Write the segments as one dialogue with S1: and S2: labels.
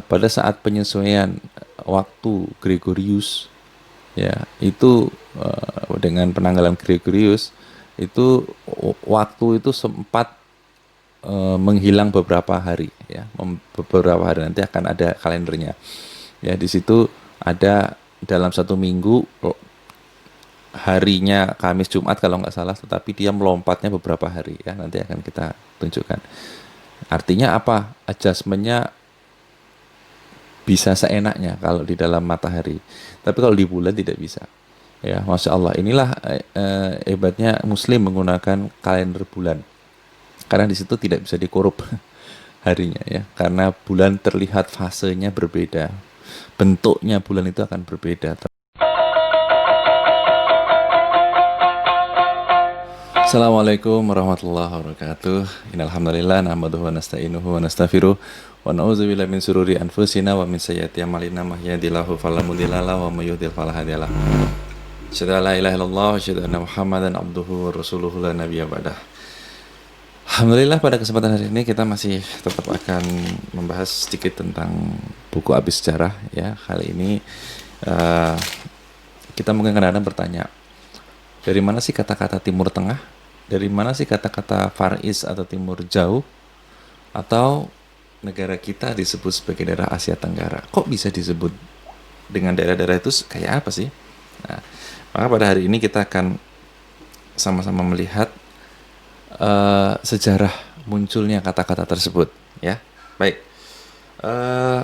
S1: pada saat penyesuaian waktu Gregorius, ya itu dengan penanggalan Gregorius itu waktu itu sempat menghilang beberapa hari, ya beberapa hari nanti akan ada kalendernya, ya di situ ada dalam satu minggu harinya Kamis Jumat kalau nggak salah, tetapi dia melompatnya beberapa hari, ya nanti akan kita tunjukkan. Artinya apa? Adjustmentnya bisa seenaknya kalau di dalam matahari, tapi kalau di bulan tidak bisa. Ya, masya Allah. Inilah hebatnya Muslim menggunakan kalender bulan, karena di situ tidak bisa dikorup harinya, ya, karena bulan terlihat fasenya berbeda, bentuknya bulan itu akan berbeda. Assalamualaikum warahmatullahi wabarakatuh. Innalhamdulillah nahmaduhu wa nasta'inuhu wa nastaghfiruh wa na'udzubillahi min sururi anfusina wa min sayyiati a'malina may yahdihillahu fala mudhillalah wa may yudhlil fala hadiyalah. Asyhadu an la ilaha illallah wa asyhadu anna Muhammadan abduhu wa rasuluhu la nabiyya ba'dah. Alhamdulillah, pada kesempatan hari ini kita masih tetap akan membahas sedikit tentang buku Abis Sejarah, ya. Kali ini eh, kita mungkin kadang-kadang bertanya, dari mana sih kata-kata Timur Tengah? Dari mana sih kata-kata Far East atau Timur Jauh? Atau negara kita disebut sebagai daerah Asia Tenggara? Kok bisa disebut dengan daerah-daerah itu kayak apa sih? Nah, maka pada hari ini kita akan sama-sama melihat sejarah munculnya kata-kata tersebut, ya. Baik. Eh,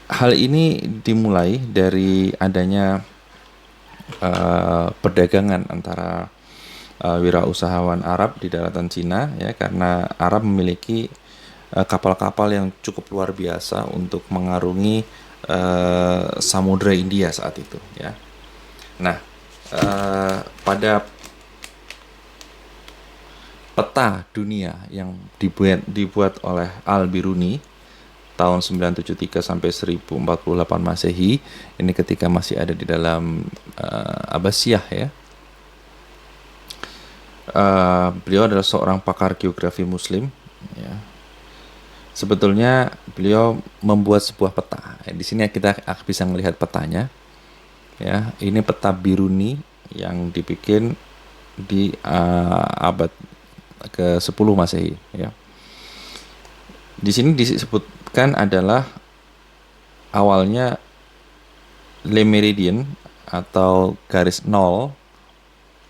S1: Hal ini dimulai dari adanya perdagangan antara wirausahawan Arab di daratan Cina, ya, karena Arab memiliki kapal-kapal yang cukup luar biasa untuk mengarungi Samudra India saat itu, ya. Nah, pada peta dunia yang dibuat oleh Al-Biruni tahun 973 sampai 1048 Masehi, ini ketika masih ada di dalam Abbasiyah, ya. Beliau adalah seorang pakar geografi Muslim, ya. Sebetulnya beliau membuat sebuah peta. Di sini kita bisa melihat petanya, ya. Ini peta Biruni yang dibikin di abad ke-10 Masehi, ya. Di sini disebutkan adalah awalnya Le Meridian atau garis nol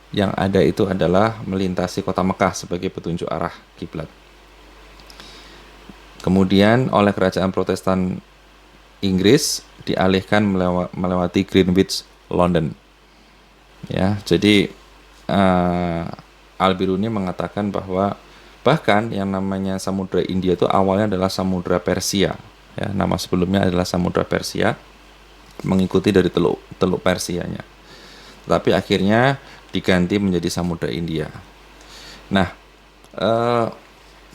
S1: yang ada itu adalah melintasi kota Mekah sebagai petunjuk arah kiblat. Kemudian oleh kerajaan Protestan Inggris dialihkan melewati Greenwich, London. Ya, jadi Al-Biruni mengatakan bahwa bahkan yang namanya Samudra India itu awalnya adalah Samudra Persia. Ya, nama sebelumnya adalah Samudra Persia, mengikuti dari teluk Persianya. Tapi akhirnya diganti menjadi Samudra India. Nah,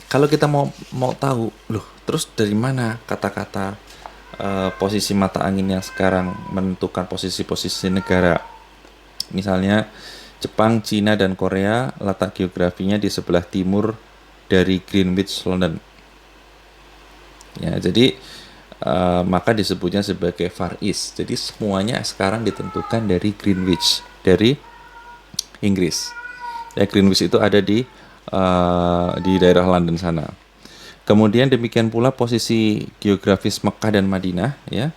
S1: kalau kita mau tahu, loh, terus dari mana kata-kata posisi mata angin yang sekarang menentukan posisi-posisi negara? Misalnya Jepang, Cina, dan Korea letak geografinya di sebelah timur dari Greenwich, London. Ya, jadi maka disebutnya sebagai Far East. Jadi semuanya sekarang ditentukan dari Greenwich, dari Inggris. Ya, Greenwich itu ada di daerah London sana. Kemudian demikian pula posisi geografis Mekah dan Madinah, ya,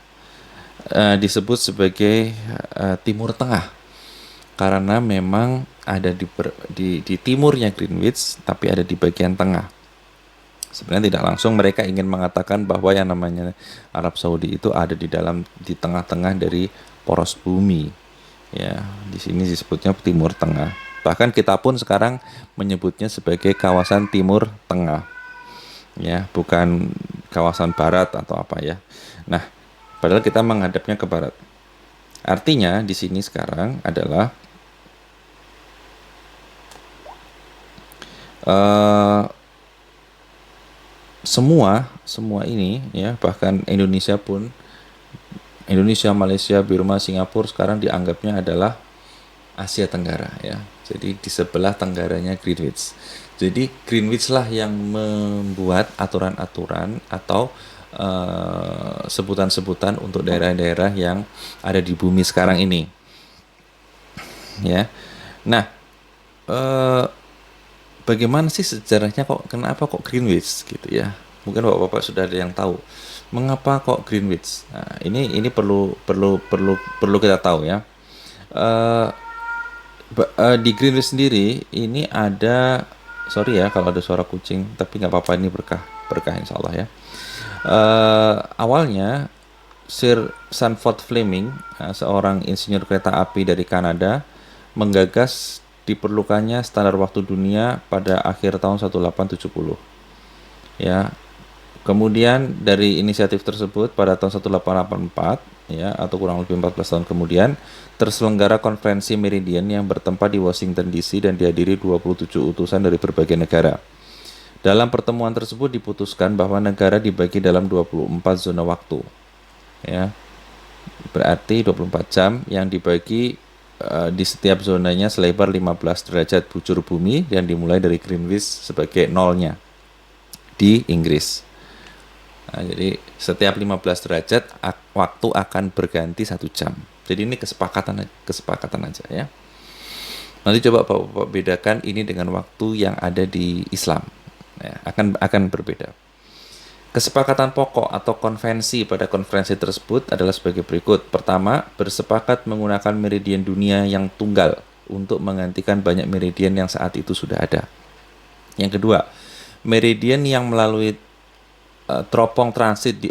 S1: disebut sebagai Timur Tengah, karena memang ada di timurnya Greenwich, tapi ada di bagian tengah. Sebenarnya tidak langsung mereka ingin mengatakan bahwa yang namanya Arab Saudi itu ada di tengah-tengah dari poros bumi. Ya, di sini disebutnya Timur Tengah. Bahkan kita pun sekarang menyebutnya sebagai kawasan Timur Tengah. Ya, bukan kawasan barat atau apa, ya. Nah, padahal kita menghadapnya ke barat. Artinya di sini sekarang adalah semua ini, ya, bahkan Indonesia pun, Indonesia, Malaysia, Burma, Singapura sekarang dianggapnya adalah Asia Tenggara, ya. Jadi di sebelah tenggaranya Greenwich. Jadi Greenwich lah yang membuat aturan-aturan atau sebutan-sebutan untuk daerah-daerah yang ada di bumi sekarang ini, ya. Nah, eh, bagaimana sih sejarahnya kok kenapa kok Greenwich gitu ya? Mungkin bapak-bapak sudah ada yang tahu mengapa kok Greenwich. Nah, ini perlu kita tahu ya. Eh, di Greenwich sendiri ini ada, sorry ya kalau ada suara kucing, tapi nggak apa-apa, ini berkah berkah insya Allah ya. Awalnya Sir Sanford Fleming, seorang insinyur kereta api dari Kanada, menggagas diperlukannya standar waktu dunia pada akhir tahun 1870. Ya, kemudian dari inisiatif tersebut pada tahun 1884, ya, atau kurang lebih 14 tahun kemudian, terselenggara konferensi Meridian yang bertempat di Washington DC dan dihadiri 27 utusan dari berbagai negara. Dalam pertemuan tersebut diputuskan bahwa negara dibagi dalam 24 zona waktu. Ya, berarti 24 jam yang dibagi di setiap zonanya selebar 15 derajat bujur bumi dan dimulai dari Greenwich sebagai nolnya di Inggris. Nah, jadi setiap 15 derajat waktu akan berganti 1 jam. Jadi ini kesepakatan aja ya. Nanti coba Bapak bedakan ini dengan waktu yang ada di Islam. Ya, akan berbeda. Kesepakatan pokok atau konvensi pada konferensi tersebut adalah sebagai berikut. Pertama, bersepakat menggunakan meridian dunia yang tunggal untuk menggantikan banyak meridian yang saat itu sudah ada. Yang kedua, meridian yang melalui teropong transit di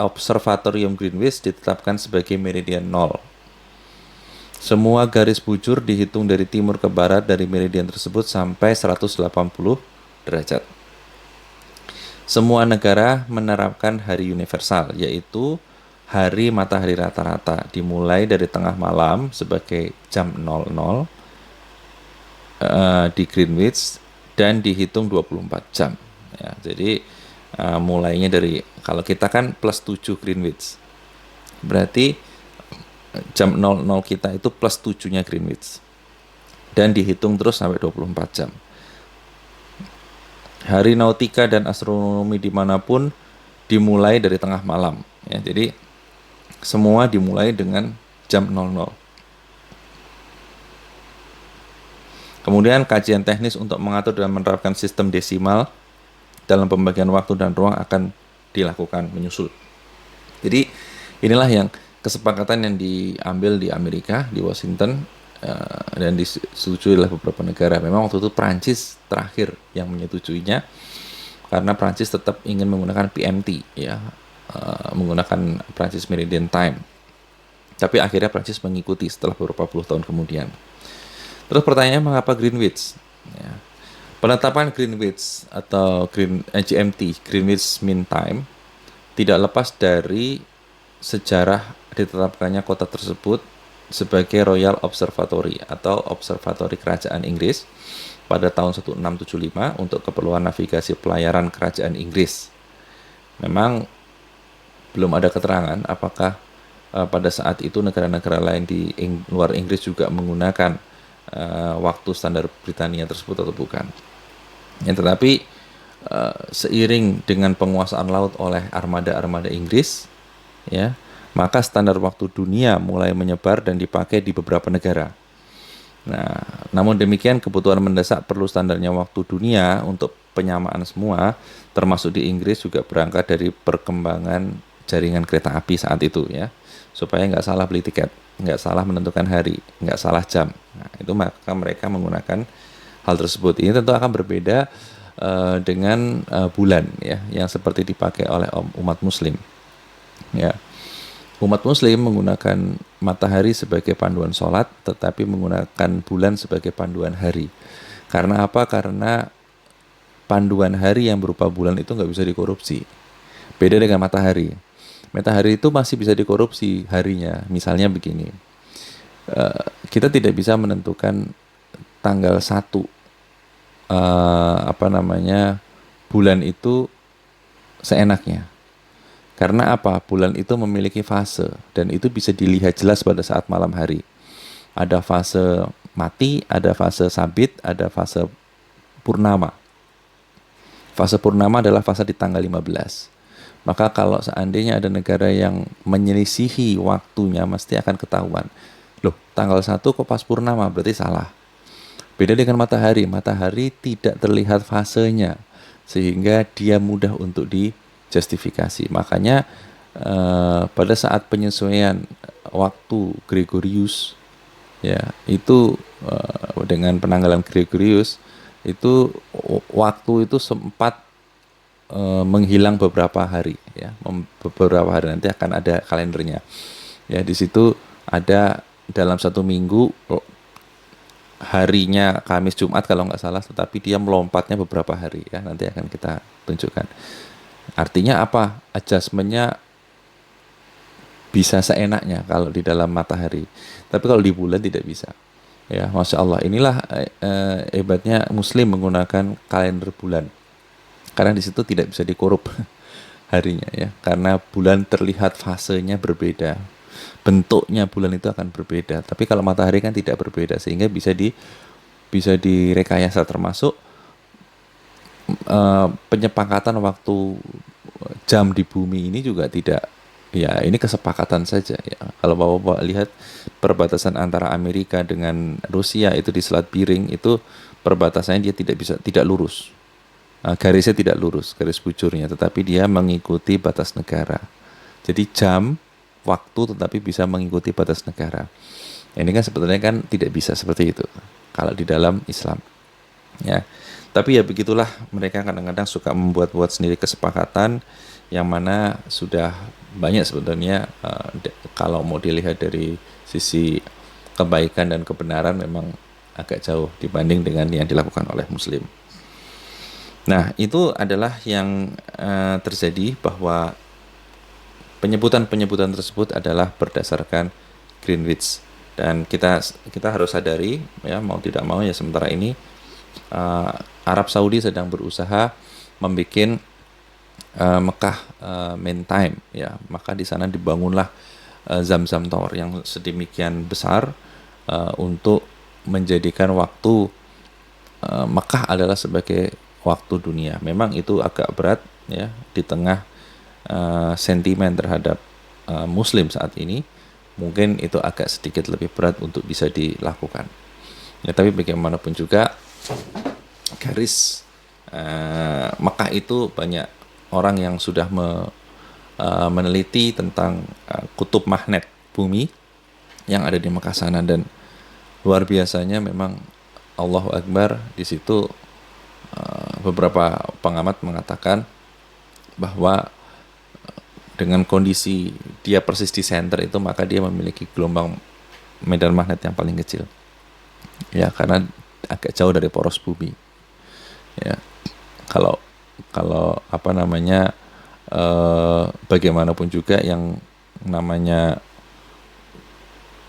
S1: Observatorium Greenwich ditetapkan sebagai meridian 0. Semua garis bujur dihitung dari timur ke barat dari meridian tersebut sampai 180 derajat. Semua negara menerapkan hari universal, yaitu hari matahari rata-rata, dimulai dari tengah malam sebagai jam 00 di Greenwich dan dihitung 24 jam. Ya, jadi mulainya dari, kalau kita kan plus 7 Greenwich, berarti jam 00 kita itu plus 7-nya Greenwich, dan dihitung terus sampai 24 jam. Hari nautika dan astronomi dimanapun dimulai dari tengah malam. Ya, jadi semua dimulai dengan jam 00. Kemudian kajian teknis untuk mengatur dan menerapkan sistem desimal dalam pembagian waktu dan ruang akan dilakukan menyusul. Jadi inilah yang kesepakatan yang diambil di Amerika, di Washington, dan disetujui oleh beberapa negara. Memang waktu itu Prancis terakhir yang menyetujuinya, karena Prancis tetap ingin menggunakan PMT, ya, menggunakan Prancis Meridian Time. Tapi akhirnya Prancis mengikuti setelah beberapa puluh tahun kemudian. Terus pertanyaannya, mengapa Greenwich? Ya. Penetapan Greenwich atau GMT, Greenwich Mean Time, tidak lepas dari sejarah ditetapkannya kota tersebut sebagai Royal Observatory atau Observatory Kerajaan Inggris pada tahun 1675 untuk keperluan navigasi pelayaran Kerajaan Inggris. Memang belum ada keterangan apakah pada saat itu negara-negara lain di luar Inggris juga menggunakan waktu standar Britania tersebut atau bukan. Ya, tetapi seiring dengan penguasaan laut oleh armada-armada Inggris, ya, maka standar waktu dunia mulai menyebar dan dipakai di beberapa negara. Nah, namun demikian kebutuhan mendesak perlu standarnya waktu dunia untuk penyamaan semua, termasuk di Inggris, juga berangkat dari perkembangan jaringan kereta api saat itu, ya, supaya nggak salah beli tiket, nggak salah menentukan hari, nggak salah jam. Nah, itu maka mereka menggunakan hal tersebut. Ini tentu akan berbeda dengan bulan, ya, yang seperti dipakai oleh umat Muslim, ya. Umat Muslim menggunakan matahari sebagai panduan sholat, tetapi menggunakan bulan sebagai panduan hari. Karena apa? Karena panduan hari yang berupa bulan itu nggak bisa dikorupsi. Beda dengan matahari. Matahari itu masih bisa dikorupsi harinya. Misalnya begini, kita tidak bisa menentukan tanggal 1 bulan itu seenaknya. Karena apa? Bulan itu memiliki fase, dan itu bisa dilihat jelas pada saat malam hari. Ada fase mati, ada fase sabit, ada fase purnama. Fase purnama adalah fase di tanggal 15. Maka kalau seandainya ada negara yang menyelisihi waktunya, mesti akan ketahuan. Loh, tanggal 1 kok pas purnama, berarti salah. Beda dengan matahari. Matahari tidak terlihat fasenya, sehingga dia mudah untuk dijustifikasi. Makanya pada saat penyesuaian waktu Gregorius, ya itu dengan penanggalan Gregorius, itu waktu itu sempat menghilang beberapa hari, ya beberapa hari, nanti akan ada kalendernya, ya di situ ada dalam satu minggu harinya Kamis Jumat kalau nggak salah, tetapi dia melompatnya beberapa hari, ya nanti akan kita tunjukkan. Artinya apa? Adjustmentnya bisa seenaknya kalau di dalam matahari, tapi kalau di bulan tidak bisa. Ya, Masya Allah, inilah hebatnya Muslim menggunakan kalender bulan, karena di situ tidak bisa dikorup harinya, ya, karena bulan terlihat fasenya berbeda, bentuknya bulan itu akan berbeda. Tapi kalau matahari kan tidak berbeda, sehingga bisa direkayasa, termasuk penyepakatan waktu jam di bumi ini juga tidak, ya ini kesepakatan saja, ya. Kalau Bapak lihat perbatasan antara Amerika dengan Rusia itu di Selat Biring, itu perbatasannya dia tidak lurus. Garisnya tidak lurus, garis bujurnya, tetapi dia mengikuti batas negara. Jadi jam, waktu, tetapi bisa mengikuti batas negara. Ini kan sebetulnya kan tidak bisa seperti itu kalau di dalam Islam, ya. Tapi ya begitulah, mereka kadang-kadang suka membuat-buat sendiri kesepakatan yang mana sudah banyak sebetulnya, kalau mau dilihat dari sisi kebaikan dan kebenaran, memang agak jauh dibanding dengan yang dilakukan oleh Muslim. Nah, itu adalah yang terjadi, bahwa penyebutan-penyebutan tersebut adalah berdasarkan Greenwich. Dan kita harus sadari, ya mau tidak mau, ya sementara ini Arab Saudi sedang berusaha membuat Mekah main time, ya. Maka di sana dibangunlah Zamzam Tower yang sedemikian besar untuk menjadikan waktu Mekah adalah sebagai waktu dunia. Memang itu agak berat, ya, di tengah sentimen terhadap Muslim saat ini. Mungkin itu agak sedikit lebih berat untuk bisa dilakukan. Ya, tapi bagaimanapun juga, garis Mekah itu banyak orang yang sudah meneliti tentang kutub magnet bumi yang ada di Mekah sana, dan luar biasanya memang, Allahu Akbar, di situ beberapa pengamat mengatakan bahwa dengan kondisi dia persis di center itu, maka dia memiliki gelombang medan magnet yang paling kecil, ya, karena agak jauh dari poros bumi, ya. Kalau apa namanya, bagaimanapun juga yang namanya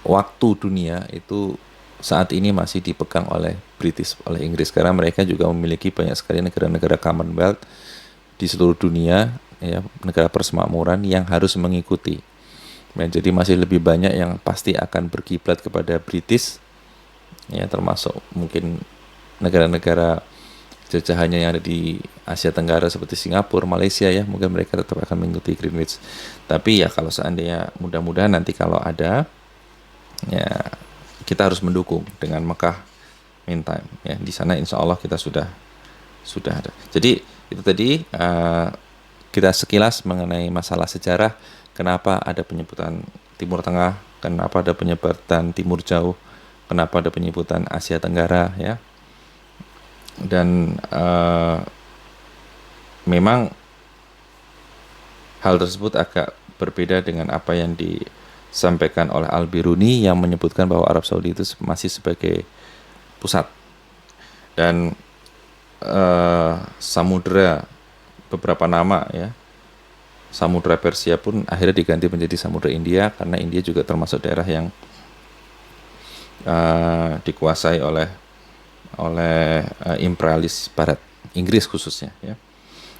S1: waktu dunia itu saat ini masih dipegang oleh British, oleh Inggris, karena mereka juga memiliki banyak sekali negara-negara Commonwealth di seluruh dunia, ya, negara persemakmuran yang harus mengikuti. Ya, jadi masih lebih banyak yang pasti akan berkiblat kepada British, ya, termasuk mungkin negara-negara jajahannya yang ada di Asia Tenggara seperti Singapura, Malaysia, ya, mungkin mereka tetap akan mengikuti Greenwich. Tapi ya kalau seandainya, mudah-mudahan nanti kalau ada, ya, kita harus mendukung dengan Mekah Main Time, ya. Di sana insya Allah kita sudah ada. Jadi itu tadi kita sekilas mengenai masalah sejarah, kenapa ada penyebutan Timur Tengah, kenapa ada penyebutan Timur Jauh, kenapa ada penyebutan Asia Tenggara, ya. Dan memang hal tersebut agak berbeda dengan apa yang disampaikan oleh Al-Biruni, yang menyebutkan bahwa Arab Saudi itu masih sebagai pusat, dan samudera, beberapa nama, ya, samudera Persia pun akhirnya diganti menjadi samudera India, karena India juga termasuk daerah yang dikuasai oleh imperialis Barat, Inggris khususnya, ya.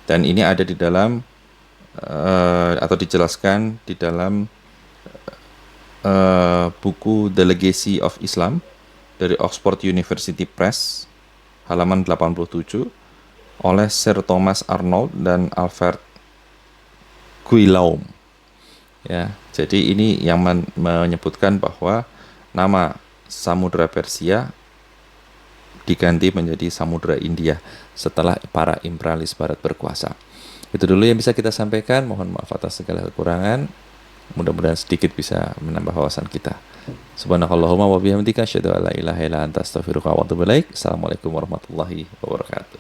S1: Dan ini ada di dalam atau dijelaskan di dalam buku The Legacy of Islam dari Oxford University Press, halaman 87, oleh Sir Thomas Arnold dan Alfred Guilaum. Ya, jadi ini yang menyebutkan bahwa nama Samudra Persia diganti menjadi Samudra India setelah para imperialis barat berkuasa. Itu dulu yang bisa kita sampaikan. Mohon maaf atas segala kekurangan. Mudah-mudahan sedikit bisa menambah wawasan kita. Subhanakallahumma wa bihamdika asyhadu an la ilaha illa anta astaghfiruka wa atubu ilaik. Assalamualaikum warahmatullahi wabarakatuh.